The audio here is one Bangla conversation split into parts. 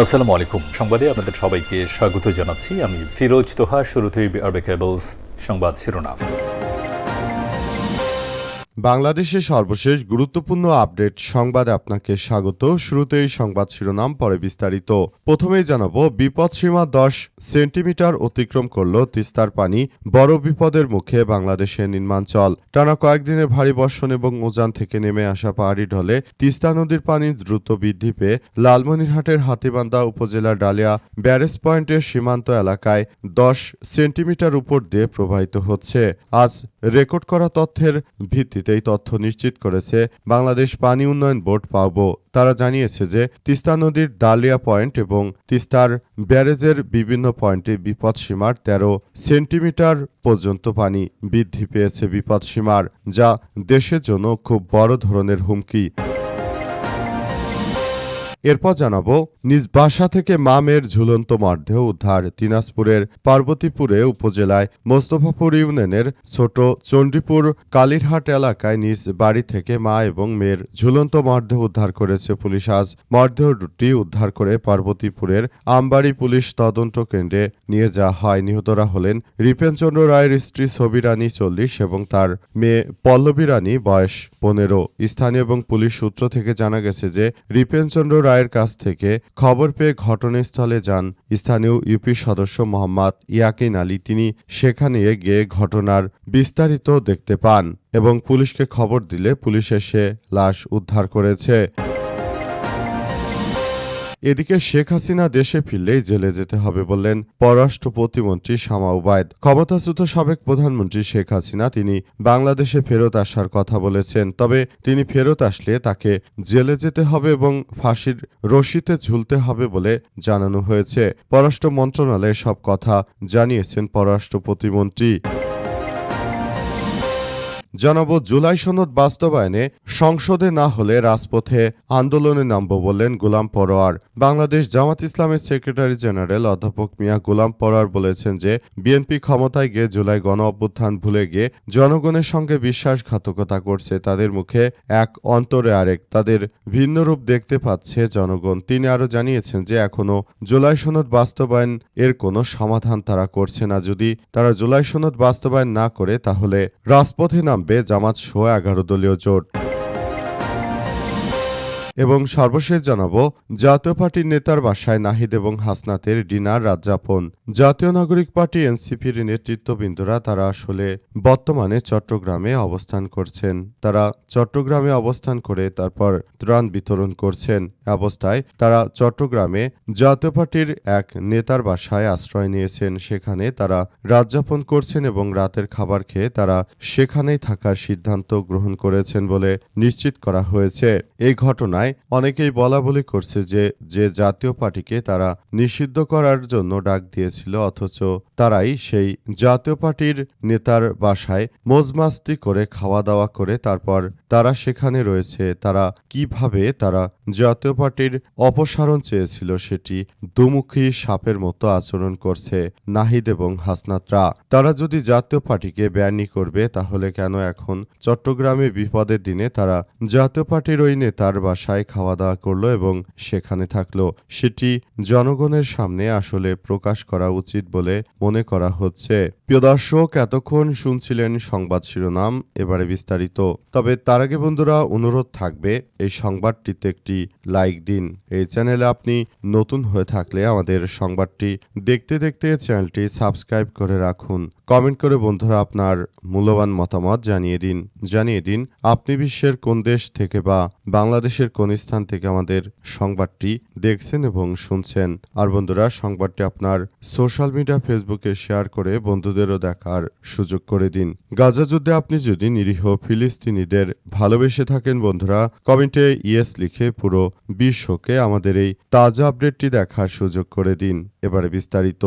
আসসালামু আলাইকুম। সংবাদে আপনাদের সবাইকে স্বাগত জানাচ্ছি। আমি ফিরোজ তোহা। শুরুতেই আরবে কেবলস সংবাদ শিরোনাম। বাংলাদেশের সর্বশেষ গুরুত্বপূর্ণ আপডেট সংবাদে আপনাকে স্বাগত। শুরুতেই সংবাদ শিরোনাম, পরে বিস্তারিত। প্রথমেই জানাবো, বিপদসীমা 10 সেন্টিমিটার অতিক্রম করল তিস্তার পানি। বড় বিপদের মুখে বাংলাদেশের নিম্নাঞ্চল। টানা কয়েকদিনের ভারী বর্ষণ এবং উজান থেকে নেমে আসা পাহাড়ি ঢলে তিস্তা নদীর পানি দ্রুত বৃদ্ধি পেয়ে লালমনিরহাটের হাতীবান্ধা উপজেলার ডালিয়া ব্যারেজ পয়েন্টের সীমান্ত এলাকায় 10 সেন্টিমিটার উপর দিয়ে প্রবাহিত হচ্ছে। আজ রেকর্ড করা তথ্যের ভিত্তিতে এই তথ্য নিশ্চিত করেছে বাংলাদেশ পানি উন্নয়ন বোর্ড পাওবো। তারা জানিয়েছে যে তিস্তা নদীর ডালিয়া পয়েন্ট এবং তিস্তার ব্যারেজের বিভিন্ন পয়েন্টে বিপদসীমার 13 সেন্টিমিটার পর্যন্ত পানি বৃদ্ধি পেয়েছে বিপদসীমার, যা দেশের জন্য খুব বড় ধরনের হুমকি। এরপর জানাবো, নিজ বাসা থেকে মা মেয়ের ঝুলন্ত মরদেহ উদ্ধার। দিনাজপুরের পার্বতীপুরে উপজেলায় মোস্তফাপুর ইউনিয়নের ছোট চণ্ডীপুর কালীরহাট এলাকায় নিজ বাড়ি থেকে মা এবং মেয়ের ঝুলন্ত মরদেহ উদ্ধার করেছে পুলিশ। আজ মরদেহ দুটি উদ্ধার করে পার্বতীপুরের আমবাড়ি পুলিশ তদন্ত কেন্দ্রে নিয়ে যাওয়া হয়। নিহতরা হলেন রিপেনচন্দ্র রায়ের স্ত্রী ছবি রানী 40 এবং তার মেয়ে পল্লবী রানী বয়স 15। স্থানীয় এবং পুলিশ সূত্র থেকে জানা গেছে যে রিপেনচন্দ্র রায়ের কাছ থেকে খবর পেয়ে ঘটনাস্থলে যান স্থানীয় ইউপি সদস্য মোহাম্মদ ইয়াকিন আলী। তিনি সেখানে গিয়ে ঘটনার বিস্তারিত দেখতে পান এবং পুলিশকে খবর দিলে পুলিশ এসে লাশ উদ্ধার করেছে। এদিকে শেখ হাসিনা দেশে ফিরলেই জেলে যেতে হবে বললেন পররাষ্ট্র প্রতিমন্ত্রী শামা ওবায়দ। ক্ষমতাচ্যুত সাবেক প্রধানমন্ত্রী শেখ হাসিনা তিনি বাংলাদেশে ফেরত আসার কথা বলেছেন, তবে তিনি ফেরত আসলে তাকে জেলে যেতে হবে এবং ফাঁসির রশিতে ঝুলতে হবে বলে জানানো হয়েছে। পররাষ্ট্র মন্ত্রণালয়ে সব কথা জানিয়েছেন পররাষ্ট্র প্রতিমন্ত্রী। জানাবো, জুলাই সনদ বাস্তবায়নে সংসদে না হলে রাজপথে আন্দোলনে নামব বললেন গোলাম পরোয়ার। বাংলাদেশ জামাত ইসলামের সেক্রেটারি জেনারেল অধ্যাপক মিয়া গোলাম পরোয়ার বলেছেন যে বিএনপি ক্ষমতায় গিয়ে জুলাই গণ অভ্যুত্থান ভুলে গিয়ে জনগণের সঙ্গে বিশ্বাসঘাতকতা করছে। তাদের মুখে এক অন্তরে আরেক, তাদের ভিন্ন রূপ দেখতে পাচ্ছে জনগণ। তিনি আরও জানিয়েছেন যে এখনও জুলাই সনদ বাস্তবায়ন এর কোনো সমাধান তারা করছে না। যদি তারা জুলাই সনদ বাস্তবায়ন না করে তাহলে রাজপথে নামবে জামাত সহ 11 দলীয় জোট। এবং সর্বশেষ জানাবো, জাতীয় পার্টির নেতার বাসায় নাহিদ এবং হাসনাতের ডিনার রাতযাপন। জাতীয় নাগরিক পার্টি এনসিপির নেতৃত্ববৃন্দরা তারা আসলে বর্তমানে চট্টগ্রামে অবস্থান করছেন। তারা চট্টগ্রামে অবস্থান করে তারপর ত্রাণ বিতরণ করছেন। অবস্থায় তারা চট্টগ্রামে জাতীয় পার্টির এক নেতার বাসায় আশ্রয় নিয়েছেন। সেখানে তারা রাতযাপন করছেন এবং রাতের খাবার খেয়ে তারা সেখানেই থাকার সিদ্ধান্ত গ্রহণ করেছেন বলে নিশ্চিত করা হয়েছে। এই ঘটনায় অনেকেই বলাবলি করছে যে জাতীয় পার্টিকে তারা নিষিদ্ধ করার জন্য ডাক দিয়েছিল, অথচ তারাই সেই জাতীয় পার্টির নেতার বাসায় মজমাস্তি করে খাওয়া দাওয়া করে তারপর তারা সেখানে রয়েছে। তারা কিভাবে তারা জাতীয় পার্টির অপসারণ চেয়েছিল সেটি দুমুখী সাপের মতো আচরণ করছে নাহিদ এবং হাসনাতরা। তারা যদি জাতীয় পার্টিকে ব্যানি করবে তাহলে কেন এখন চট্টগ্রামে বিপদের দিনে তারা জাতীয় পার্টির ওই নেতার বাসায় খাওয়া দাওয়া করলো এবং সেখানে থাকলো, সেটি জনগণের সামনে আসলে প্রকাশ করা উচিত বলে মনে করা হচ্ছে। প্রিয় দর্শক, এতক্ষণ শুনছিলেন সংবাদ শিরোনাম, এবারে বিস্তারিত। তবে তার আগে বন্ধুরা অনুরোধ থাকবে এই সংবাদটিতে একটি লাইক দিন। এই চ্যানেলে আপনি নতুন হয়ে থাকলে আমাদের সংবাদটি দেখতে দেখতে চ্যানেলটি সাবস্ক্রাইব করে রাখুন। কমেন্ট করে বন্ধুরা আপনার মূল্যবান মতামত জানিয়ে দিন আপনি বিশ্বের কোন দেশ থেকে বা বাংলাদেশের কোন স্থান থেকে আমাদের সংবাদটি দেখছেন এবং শুনছেন। আর বন্ধুরা, সংবাদটি আপনার সোশ্যাল মিডিয়া ফেসবুকে শেয়ার করে বন্ধুদেরও দেখার সুযোগ করে দিন। গাজা যুদ্ধে আপনি যদি নিরীহ ফিলিস্তিনিদের ভালোবেসে থাকেন বন্ধুরা, কমেন্টে ইয়েস লিখে পুরো বিশ্বকে আমাদের এই তাজা আপডেটটি দেখার সুযোগ করে দিন। এবারে বিস্তারিত।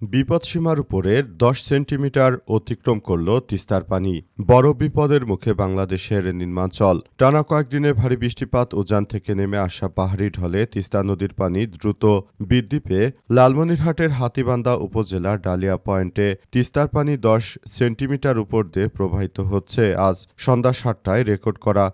বিপদসীমার উপরে 10 সেন্টিমিটার অতিক্রম করল তিস্তার পানি। বড় বিপদের মুখে বাংলাদেশের নিম্নাঞ্চল। টানা কয়েকদিনের ভারী বৃষ্টিপাত উজান থেকে নেমে আসা পাহাড়ি ঢলে তিস্তা নদীর পানি দ্রুত বৃদ্ধি পেয়ে লালমনিরহাটের হাতীবান্ধা উপজেলার ডালিয়া পয়েন্টে তিস্তার পানি 10 সেন্টিমিটার উপর দিয়ে প্রবাহিত হচ্ছে। আজ সন্ধ্যা 7টায় রেকর্ড করা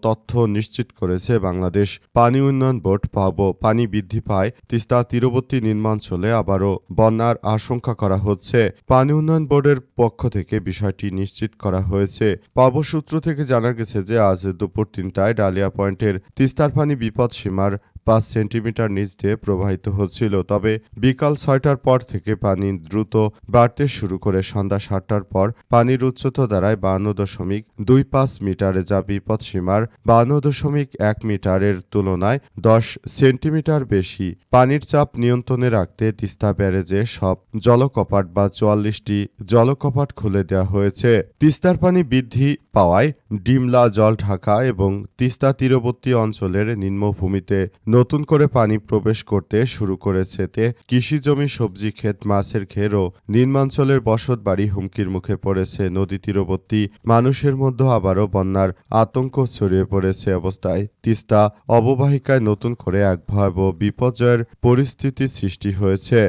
তথ্য নিশ্চিত করেছে বাংলাদেশ পানি উন্নয়ন বোর্ড পাবো। পানি বৃদ্ধি পায় তিস্তা তীরবর্তী নিম্নাঞ্চলে আবারও বন্যার আশঙ্কা করা হচ্ছে। পানি উন্নয়ন বোর্ডের পক্ষ থেকে বিষয়টি নিশ্চিত করা হয়েছে। পাবো সূত্র থেকে জানা গেছে যে আজ দুপুর 3টায় ডালিয়া পয়েন্টের তিস্তার পানি বিপদসীমার 5 সেন্টিমিটার নিচ দিয়ে প্রবাহিত হচ্ছিল। তবে বিকাল 6টার পর থেকে পানি দ্রুত বাড়তে শুরু করে সন্ধ্যা 7টার পর পানির উচ্চতা দাঁড়ায় 52.25 মিটারে, যা বিপদসীমার 52.1 মিটারের তুলনায় 10 সেন্টিমিটার বেশি। পানির চাপ নিয়ন্ত্রণে রাখতে তিস্তা ব্যারেজে সব জলকপাট বা 44টি জলকপাট খুলে দেওয়া হয়েছে। তিস্তার পানি বৃদ্ধি পাওয়ায় ডিমলা, জলঢাকা এবং তিস্তা তীরবর্তী অঞ্চলের নিম্নভূমিতে নতুন করে পানি প্রবেশ করতে শুরু করেছে। তে কৃষিজমি, সবজি ক্ষেত, মাছের ঘের ও নিম্নাঞ্চলের বসতবাড়ি হুমকির মুখে পড়েছে। নদী তীরবর্তী মানুষের মধ্যে আবারও বন্যার আতঙ্ক ছড়িয়ে পড়েছে। অবস্থায় তিস্তা অববাহিকায় নতুন করে এক ভয়াবহ বিপর্যয়ের পরিস্থিতি সৃষ্টি হয়েছে।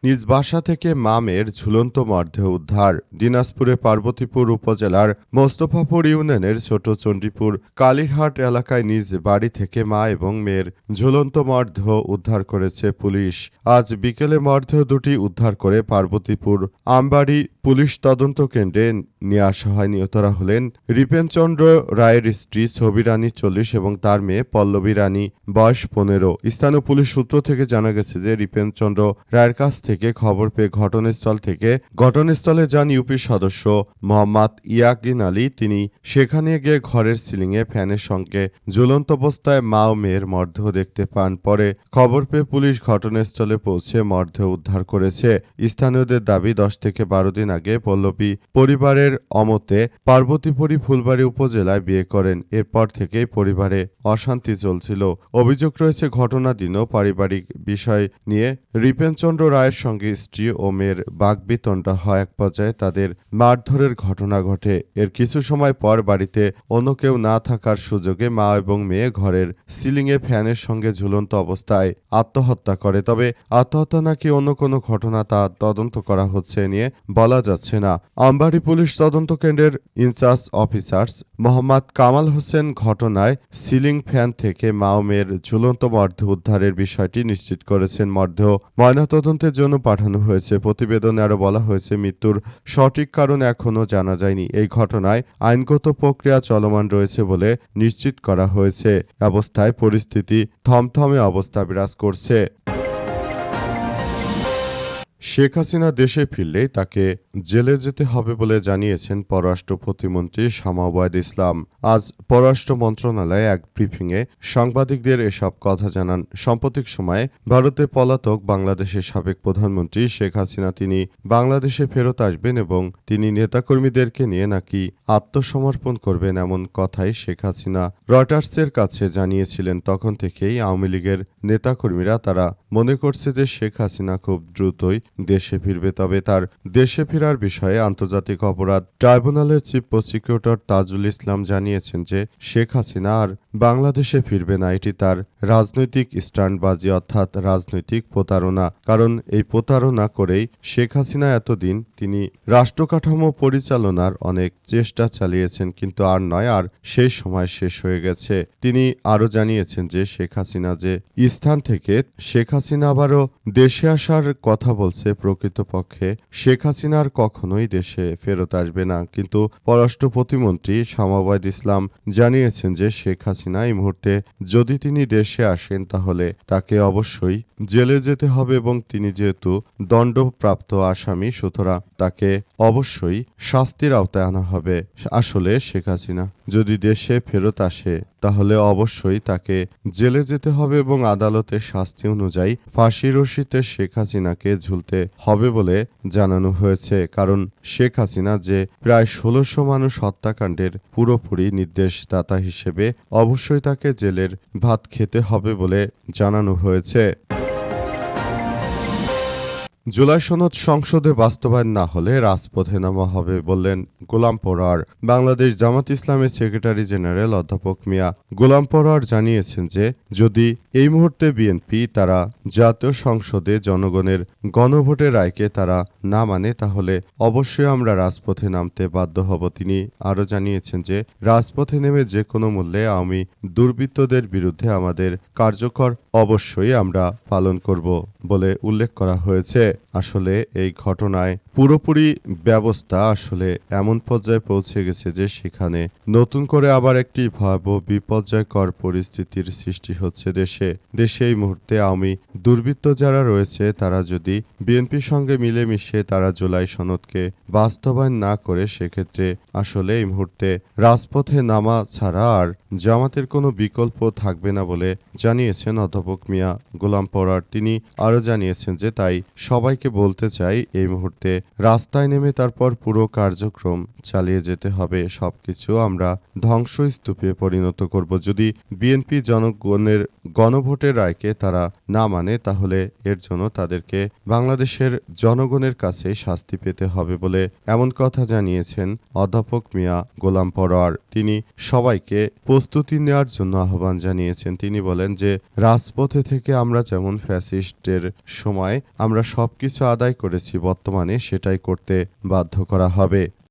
নিজ বাসা থেকে মামের ঝুলন্ত মরদেহ উদ্ধার। দিনাজপুরে পার্বতীপুর উপজেলার মোস্তফাপুর ইউনিয়নের ছোট চণ্ডীপুর কালীরহাট এলাকায় নিজ বাড়ি থেকে মা এবং মেয়ের ঝুলন্ত মরদেহ উদ্ধার করেছে পুলিশ। আজ বিকেলে মরদেহ দুটি উদ্ধার করে পার্বতীপুর আমবাড়ি পুলিশ তদন্ত কেন্দ্রে নিয়ে আসা হয়। নিহতরা হলেন রিপেনচন্দ্র রায়ের স্ত্রী ছবি রানী 40 এবং তার মেয়ে পল্লবী রানী বয়স 15। স্থানীয় পুলিশ সূত্র থেকে জানা গেছে যে রিপেনচন্দ্র রায়ের কাছ থেকে খবর পেয়ে ঘটনাস্থলে যান ইউপি সদস্য মোহাম্মদ ইয়াকিন আলী। তিনি সেখানে গিয়ে ঘরের সিলিংয়ে ফ্যানের সঙ্গে ঝুলন্ত অবস্থায় মা ও মেয়ের মরদেহ দেখতে পান। পরে খবর পেয়ে পুলিশ ঘটনাস্থলে পৌঁছে মরদেহ উদ্ধার করেছে। স্থানীয়দের দাবি 10 থেকে 12 দিন আগে পল্লবী পরিবারের অমতে পার্বতীপুর ফুলবাড়ী উপজেলায় বিয়ে করেন। এরপর থেকেই পরিবারে অশান্তি চলছিল। অভিযোগ রয়েছে ঘটনা দিনও পারিবারিক বিষয় নিয়ে রিপেনচন্দ্র রায়ের সঙ্গে স্ত্রী ও মেয়ের বাকবিতণ্ডা হয়। এক পর্যায়ে তাদের মারধরের ঘটনা ঘটে। এর কিছু সময় পর বাড়িতে অন্য কেউ না থাকার সুযোগে মা এবং মেয়ে ঘরের সিলিংয়ে ফ্যানের সঙ্গে ঝুলন্ত অবস্থায় আত্মহত্যা করে। তবে আত্মহত্যা নাকি অন্য কোনো ঘটনা তা তদন্ত করা হচ্ছে নিয়ে বলা যাচ্ছে না। আমবাড়ি পুলিশ তদন্ত কেন্দ্রের ইনচার্জ অফিসার্স মোহাম্মদ কামাল হোসেন ঘটনায় সিলিং ফ্যান থেকে মা ও মেয়ের ঝুলন্ত মরদেহ উদ্ধারের বিষয়টি নিশ্চিত করেছেন। মরদেহ ময়নাতদন্তের জন্য পাঠানো হয়েছে। প্রতিবেদনে আরও বলা হয়েছে, মৃত্যুর সঠিক কারণ এখনও জানা যায়নি। এই ঘটনায় আইনগত প্রক্রিয়া চলমান রয়েছে বলে নিশ্চিত করা হয়েছে। অবস্থায় পরিস্থিতি থমথমে অবস্থা বিরাজ করছে। শেখ হাসিনা দেশে ফিরলেই তাকে জেলে যেতে হবে বলে জানিয়েছেন পররাষ্ট্র প্রতিমন্ত্রী শামা ওবায়দ ইসলাম। আজ পররাষ্ট্র মন্ত্রণালয়ে এক ব্রিফিংয়ে সাংবাদিকদের এসব কথা জানান। সাম্প্রতিক সময়ে ভারতে পলাতক বাংলাদেশের সাবেক প্রধানমন্ত্রী শেখ হাসিনা তিনি বাংলাদেশে ফেরত আসবেন এবং তিনি নেতাকর্মীদেরকে নিয়ে নাকি আত্মসমর্পণ করবেন, এমন কথাই শেখ হাসিনা রয়টার্সের কাছে জানিয়েছিলেন। তখন থেকেই আওয়ামী লীগের নেতাকর্মীরা তারা মনে করছে যে শেখ হাসিনা খুব দ্রুতই দেশে ফিরবে। তবে তার দেশে ফেরার বিষয়ে আন্তর্জাতিক অপরাধ ট্রাইব্যুনালের চিফ প্রসিকিউটর তাজুল ইসলাম জানিয়েছেন যে শেখ হাসিনা আর বাংলাদেশে ফিরবে না। এটি তার রাজনৈতিক স্ট্যান্ডবাজি, অর্থাৎ রাজনৈতিক প্রতারণা। কারণ এই প্রতারণা করেই শেখ হাসিনা এতদিন তিনি রাষ্ট্রকাঠামো পরিচালনার অনেক চেষ্টা চালিয়েছেন, কিন্তু আর নয়, আর সেই সময় শেষ হয়ে গেছে। তিনি আরও জানিয়েছেন যে শেখ হাসিনা যে স্থান থেকে শেখ হাসিনা আবারও দেশে আসার কথা বলছে, প্রকৃতপক্ষে শেখ হাসিনা আর কখনোই দেশে ফেরত আসবে না। কিন্তু পররাষ্ট্র প্রতিমন্ত্রী শামা ওবায়দ ইসলাম জানিয়েছেন যে শেখ হাসিনা এই মুহূর্তে যদি তিনি দেশে আসেন তাহলে তাকে অবশ্যই জেলে যেতে হবে এবং তিনি যেহেতু দণ্ডপ্রাপ্ত আসামি, সুতরাং তাকে অবশ্যই শাস্তির আওতায় আনা হবে। আসলে শেখ হাসিনা যদি দেশে ফেরত আসে তাহলে অবশ্যই তাকে জেলে যেতে হবে এবং আদালতের শাস্তি অনুযায়ী ফাঁসির রশিতে শেখ হাসিনাকে ঝুলতে হবে বলে জানানো হয়েছে। কারণ শেখ হাসিনা যে প্রায় 1600 মানুষ হত্যাকাণ্ডের পুরোপুরি নির্দেশদাতা হিসেবে অবশ্যই তাকে জেলের ভাত খেতে হবে বলে জানানো হয়েছে। জুলাই সনদ সংসদে বাস্তবায়ন না হলে রাজপথে নামা হবে বললেন গোলাম পরোয়ার। বাংলাদেশ জামাত ইসলামের সেক্রেটারি জেনারেল অধ্যাপক মিয়া গোলাম পরোয়ার জানিয়েছেন যে যদি এই মুহূর্তে বিএনপি তারা জাতীয় সংসদে জনগণের গণভোটের রায়কে তারা না মানে তাহলে অবশ্যই আমরা রাজপথে নামতে বাধ্য হব। তিনি আরও জানিয়েছেন যে রাজপথে নেমে যে কোনো মূল্যে আওয়ামী দুর্বৃত্তদের বিরুদ্ধে আমাদের কার্যকর অবশ্যই আমরা পালন করব বলে উল্লেখ করা হয়েছে। আসলে এই ঘটনায় পুরোপুরি ব্যবস্থা আসলে এমন পর্যায়ে পৌঁছে গেছে যে সেখানে নতুন করে আবার একটি ভয়াবহ বিপর্যয়কর পরিস্থিতির সৃষ্টি হচ্ছে দেশে এই মুহূর্তে আওয়ামী দুর্বৃত্ত যারা রয়েছে তারা যদি বিএনপির সঙ্গে মিলেমিশে তারা জুলাই সনদকে বাস্তবায়ন না করে সেক্ষেত্রে আসলে এই মুহূর্তে রাজপথে নামা ছাড়া আর জামাতের কোনো বিকল্প থাকবে না বলে জানিয়েছেন অধ্যাপক মিয়া গোলাম পরোয়ার। তিনি আরও জানিয়েছেন যে তাই সবাইকে বলতে চাই এই মুহূর্তে রাস্তায় নেমে তারপর পুরো কার্যক্রম চালিয়ে যেতে হবে। সবকিছু আমরা ধ্বংসস্তূপে পরিণত করব। যদি বিএনপি জনগণের গণভোটের রায়কে তারা না মানে তাহলে এর জন্য তাদেরকে বাংলাদেশের জনগণের কাছে শাস্তি পেতে হবে বলে এমন কথা জানিয়েছেন অধ্যাপক মিয়া গোলাম পরোয়ার। তিনি সবাইকে প্রস্তুতি নেওয়ার জন্য আহ্বান জানিয়েছেন। তিনি বলেন যে রাজপথে থেকে আমরা যেমন ফ্যাসিস্টের সময় আমরা সবকিছু আদায় করেছি, বর্তমানে সেটাই করতে বাধ্য করা হবে।